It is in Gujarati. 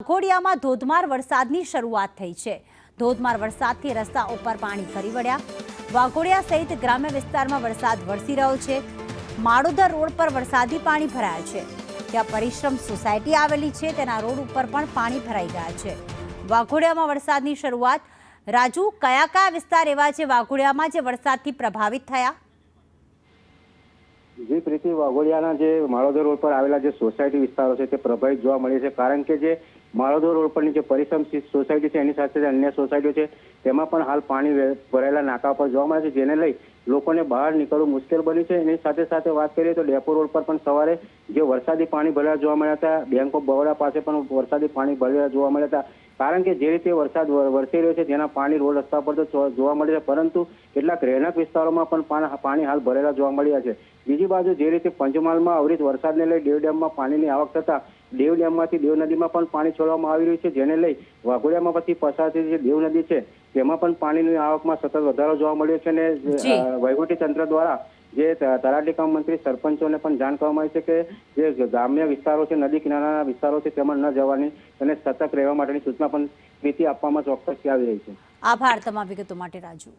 વાઘોડિયામાં ધોધમાર વરસાદની શરૂઆત થઈ છે। ધોધમાર વરસાદથી રસ્તા ઉપર પાણી ફરી વળ્યા। વાઘોડિયા સહિત ગ્રામ્ય વિસ્તારમાં વરસાદ વરસી રહ્યો છે। માળોદર રોડ પર વરસાદી પાણી ભરાયા છે। ત્યાં પરિશ્રમ સોસાયટી આવેલી છે, તેના રોડ ઉપર પણ પાણી ભરાઈ ગયા છે। વાઘોડિયામાં વરસાદની શરૂઆત। રાજુ, કયા કયા વિસ્તાર એવા છે વાઘોડિયામાં જે વરસાદથી પ્રભાવિત થયા? જે પ્રીતિ, વાઘોડિયાના જે માળોદર રોડ પર આવેલા જે સોસાયટી વિસ્તારો છે તે પ્રભાવિત જોવા મળે છે, કારણ કે જે માળોદર રોડ પરની જે પરિશ્રમ સોસાયટી છે એની સાથે અન્ય સોસાયટીઓ છે તેમાં પણ હાલ પાણી ભરાયેલા નાકા પર જોવા મળે છે, જેને લઈ લોકોને બહાર નીકળવું મુશ્કેલ બન્યું છે। એની સાથે સાથે વાત કરીએ તો ડેપો રોડ પર પણ સવારે જે વરસાદી પાણી ભરેલા જોવા મળ્યા હતા। બેંક ઓફ બરોડા પાસે પણ વરસાદી પાણી ભરેલા જોવા મળ્યા હતા, કારણ કે જે રીતે વરસાદ વરસી રહ્યો છે જેના પાણી રોડ રસ્તા પર તો જોવા મળે છે, પરંતુ કેટલાક રહેણાંક વિસ્તારોમાં પણ પાણી હાલ ભરેલા જોવા મળ્યા છે। બીજી બાજુ જે રીતે પંચમહાલમાં અવિરત વરસાદને લઈ દેવ ડેમમાં પાણીની આવક થતા દેવ ડેમમાંથી દેવ નદીમાં પણ પાણી છોડવામાં આવી રહ્યું છે, જેને લઈ વાઘોડિયામાં પછી પસાર થતી જે દેવ નદી છે તેમાં પણ પાણીની આવકમાં સતત વધારો જોવા મળ્યો છે। અને વહીવટી તંત્ર દ્વારા જે તલાટી કામ મંત્રી સરપંચોને પણ જાણ કરવામાં આવી છે કે જે ગ્રામ્ય વિસ્તારો છે, નદી કિનારાના વિસ્તારો છે તેમાં ન જવાની અને સતર્ક રહેવા માટેની સૂચના પણ નીતિ આપવામાં ચોક્કસ આવી રહી છે। આભાર તમામ વિગતો માટે રાજુ।